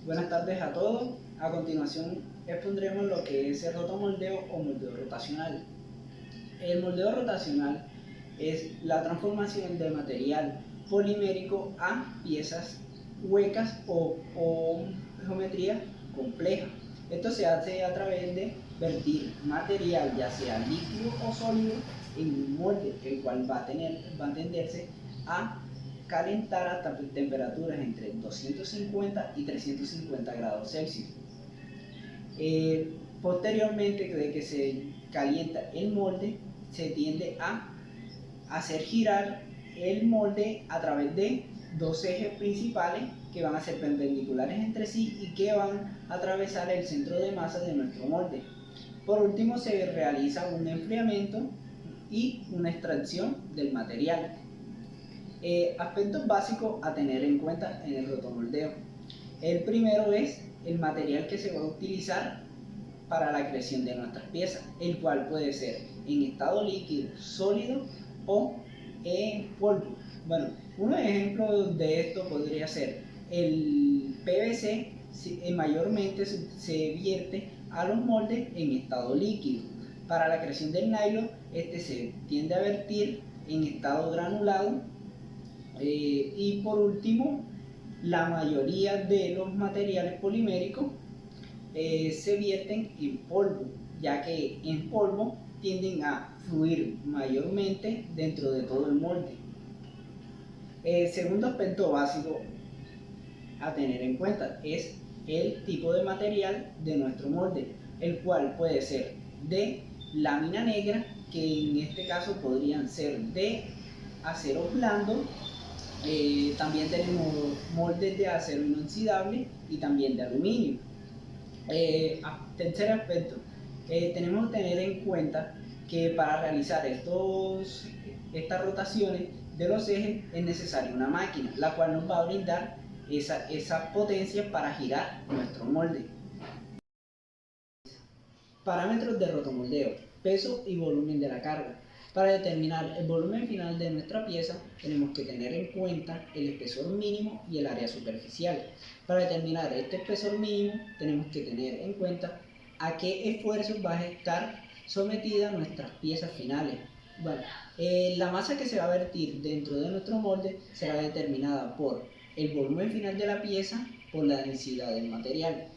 Buenas tardes a todos. A continuación expondremos lo que es el rotomoldeo o moldeo rotacional. El moldeo rotacional es la transformación de material polimérico a piezas huecas o geometría compleja. Esto se hace a través de vertir material, ya sea líquido o sólido, en un molde, el cual va a tenderse a calentar hasta temperaturas entre 250 y 350 grados Celsius. Posteriormente de que se calienta el molde, se tiende a hacer girar el molde a través de dos ejes principales que van a ser perpendiculares entre sí y que van a atravesar el centro de masa de nuestro molde. Por último, se realiza un enfriamiento y una extracción del material. Aspectos básicos a tener en cuenta en el rotomoldeo. El primero es el material que se va a utilizar para la creación de nuestras piezas, el cual puede ser en estado líquido, sólido o en polvo. Bueno, un ejemplo de esto podría ser el PVC. Mayormente se vierte a los moldes en estado líquido. Para la creación del nylon, este se tiende a vertir en estado granulado. Y por último, la mayoría de los materiales poliméricos se vierten en polvo, ya que en polvo tienden a fluir mayormente dentro de todo el molde. Segundo aspecto básico a tener en cuenta es el tipo de material de nuestro molde, el cual puede ser de lámina negra, que en este caso podrían ser de acero blando. También tenemos moldes de acero inoxidable y también de aluminio. Tercer aspecto, tenemos que tener en cuenta que para realizar estas rotaciones de los ejes es necesaria una máquina, la cual nos va a brindar esa potencia para girar nuestro molde. Parámetros de rotomoldeo: peso y volumen de la carga. Para determinar el volumen final de nuestra pieza, tenemos que tener en cuenta el espesor mínimo y el área superficial. Para determinar este espesor mínimo, tenemos que tener en cuenta a qué esfuerzos va a estar sometida nuestras piezas finales. Bueno, la masa que se va a vertir dentro de nuestro molde será determinada por el volumen final de la pieza, por la densidad del material.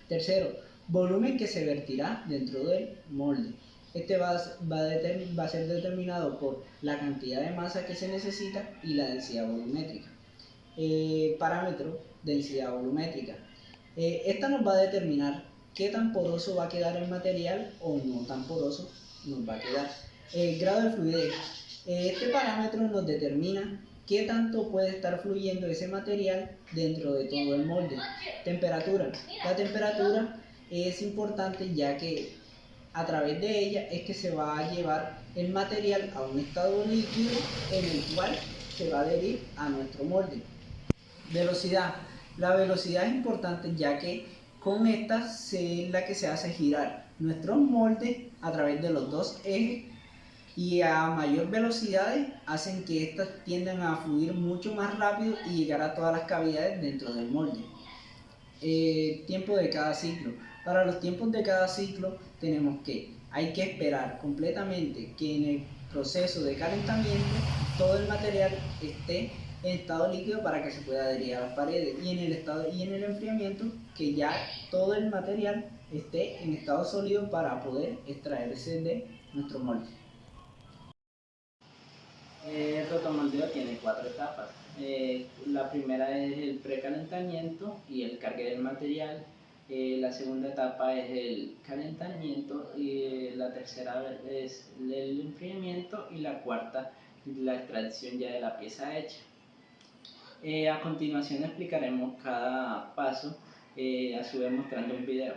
Tercero, volumen que se vertirá dentro del molde. Este va a ser determinado por la cantidad de masa que se necesita y la densidad volumétrica. Parámetro, densidad volumétrica. Esta nos va a determinar qué tan poroso va a quedar el material o no tan poroso nos va a quedar. Grado de fluidez. Este parámetro nos determina qué tanto puede estar fluyendo ese material dentro de todo el molde. Temperatura. La temperatura es importante, ya que a través de ella es que se va a llevar el material a un estado líquido en el cual se va a adherir a nuestro molde. Velocidad. La velocidad es importante, ya que con esta es la que se hace girar nuestros moldes a través de los dos ejes, y a mayor velocidades hacen que estas tiendan a fluir mucho más rápido y llegar a todas las cavidades dentro del molde. Tiempo de cada ciclo. Para los tiempos de cada ciclo hay que esperar completamente que en el proceso de calentamiento todo el material esté en estado líquido para que se pueda adherir a las paredes, y en el enfriamiento que ya todo el material esté en estado sólido para poder extraerse de nuestro molde. El rotomoldeo tiene 4 etapas. La primera es el precalentamiento y el cargue del material. La segunda etapa es el calentamiento, y la tercera es el enfriamiento, y la cuarta la extracción ya de la pieza hecha. A continuación explicaremos cada paso, a su vez mostrando un video.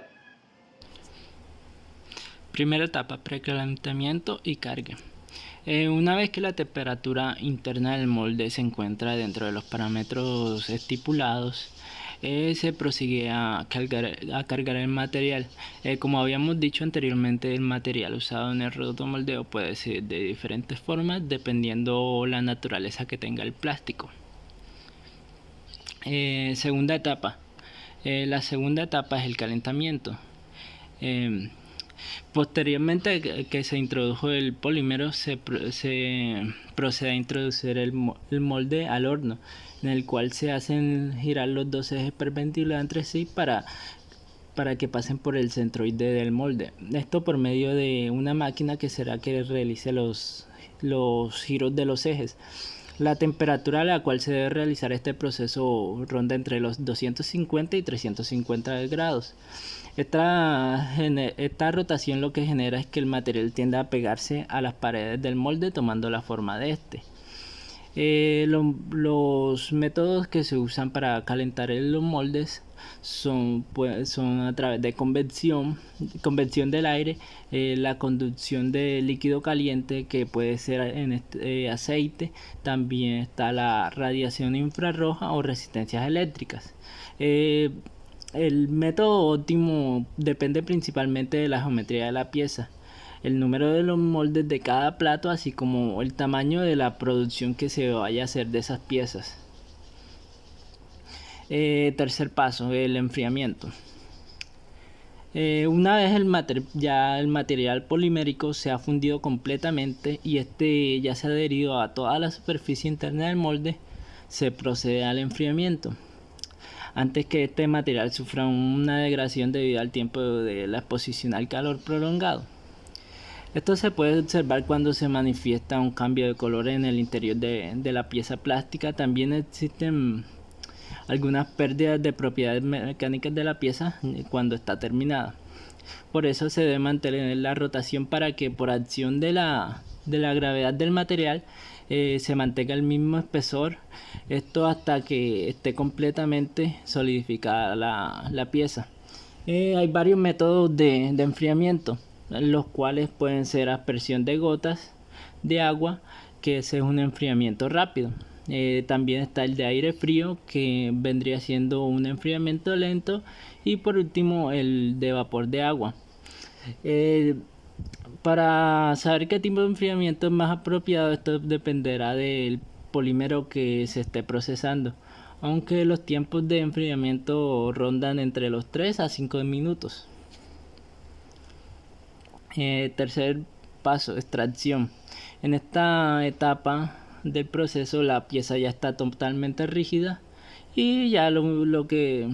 Primera etapa: precalentamiento y cargue. Una vez que la temperatura interna del molde se encuentra dentro de los parámetros estipulados, se prosigue a cargar el material. Como habíamos dicho anteriormente, el material usado en el rotomoldeo puede ser de diferentes formas dependiendo la naturaleza que tenga el plástico. Segunda etapa: La segunda etapa es el calentamiento. Posteriormente que se introdujo el polímero, se procede a introducir el molde al horno, en el cual se hacen girar los dos ejes perpendiculares entre sí para que pasen por el centroide del molde. Esto por medio de una máquina que será que realice los giros de los ejes. La temperatura a la cual se debe realizar este proceso ronda entre los 250 y 350 grados. Esta rotación lo que genera es que el material tienda a pegarse a las paredes del molde tomando la forma de este. Los métodos que se usan para calentar los moldes son a través de convección del aire, la conducción de líquido caliente que puede ser en aceite, también está la radiación infrarroja o resistencias eléctricas. El método óptimo depende principalmente de la geometría de la pieza, el número de los moldes de cada plato, así como el tamaño de la producción que se vaya a hacer de esas piezas. Tercer paso, el enfriamiento. Una vez el material polimérico se ha fundido completamente y este ya se ha adherido a toda la superficie interna del molde, se procede al enfriamiento antes que este material sufra una degradación debido al tiempo de la exposición al calor prolongado. Esto se puede observar cuando se manifiesta un cambio de color en el interior de la pieza plástica. También existen algunas pérdidas de propiedades mecánicas de la pieza cuando está terminada. Por eso se debe mantener la rotación para que por acción de la gravedad del material se mantenga el mismo espesor, esto hasta que esté completamente solidificada la pieza. Hay varios métodos de enfriamiento, los cuales pueden ser aspersión de gotas de agua, que ese es un enfriamiento rápido. También está el de aire frío, que vendría siendo un enfriamiento lento, y por último el de vapor de agua. Para saber qué tipo de enfriamiento es más apropiado, esto dependerá del polímero que se esté procesando, aunque los tiempos de enfriamiento rondan entre los 3 a 5 minutos. Tercer paso, extracción. En esta etapa del proceso la pieza ya está totalmente rígida y ya lo que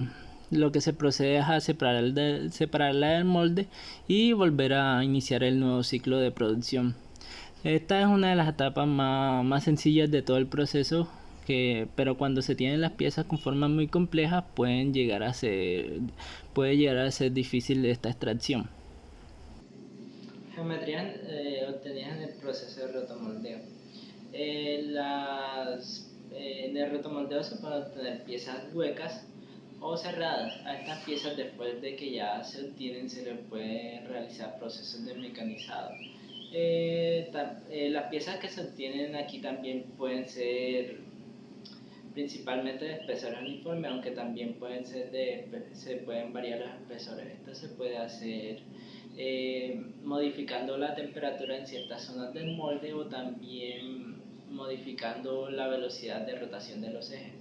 se procede es a separarla del molde y volver a iniciar el nuevo ciclo de producción. Esta es una de las etapas más sencillas de todo el proceso, pero cuando se tienen las piezas con formas muy complejas puede llegar a ser difícil esta extracción. Geometrías obtenidas en el proceso de rotomoldeo. En el rotomoldeo se pueden obtener piezas huecas o cerradas. A estas piezas, después de que ya se obtienen, se les puede realizar procesos de mecanizado. Las piezas que se obtienen aquí también pueden ser principalmente de espesores uniformes, aunque también se pueden variar los espesores. Esto se puede hacer modificando la temperatura en ciertas zonas del molde o también modificando la velocidad de rotación de los ejes.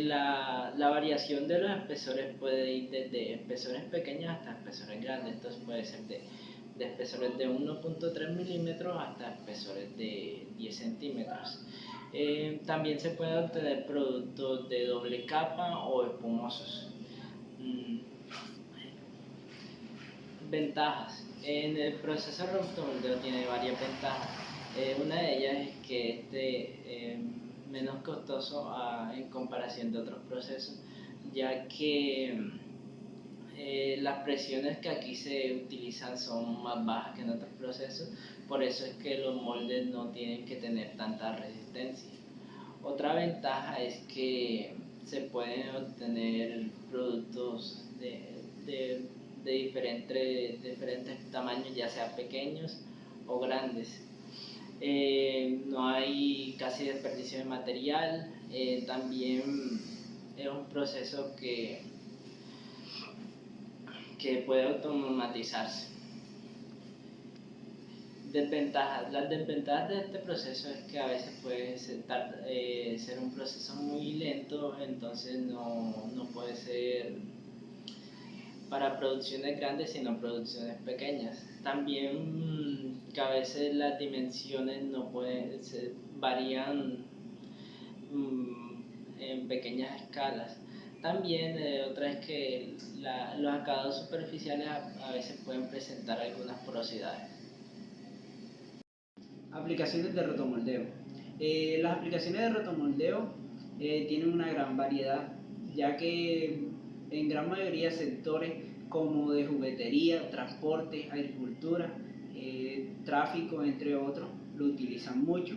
La variación de los espesores puede ir desde espesores pequeños hasta espesores grandes. Esto puede ser de espesores de 1.3 milímetros hasta espesores de 10 centímetros. También se pueden obtener productos de doble capa o espumosos. Ventajas. En el proceso de rotomoldeo tiene varias ventajas. Una de ellas es que es menos costoso en comparación de otros procesos, ya que las presiones que aquí se utilizan son más bajas que en otros procesos, por eso es que los moldes no tienen que tener tanta resistencia. Otra ventaja es que se pueden obtener productos de diferentes tamaños, ya sea pequeños o grandes. No hay casi desperdicio de material. También es un proceso que puede automatizarse. Desventajas. Las desventajas de este proceso es que a veces puede ser un proceso muy lento, entonces no puede ser para producciones grandes, sino producciones pequeñas. También que a veces las dimensiones no pueden, varían en pequeñas escalas. También otra es que los acabados superficiales a veces pueden presentar algunas porosidades. Aplicaciones de rotomoldeo. Las aplicaciones de rotomoldeo tienen una gran variedad, ya que en gran mayoría sectores como de juguetería, transporte, agricultura, tráfico, entre otros, lo utilizan mucho.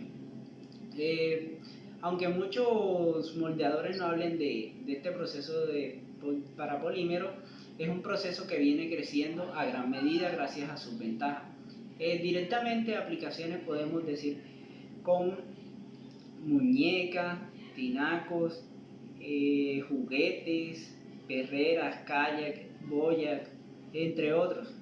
Aunque muchos moldeadores no hablen de este proceso para polímeros, es un proceso que viene creciendo a gran medida gracias a sus ventajas. Directamente aplicaciones podemos decir con muñecas, tinacos, juguetes, perreras, kayak, boyak, entre otros.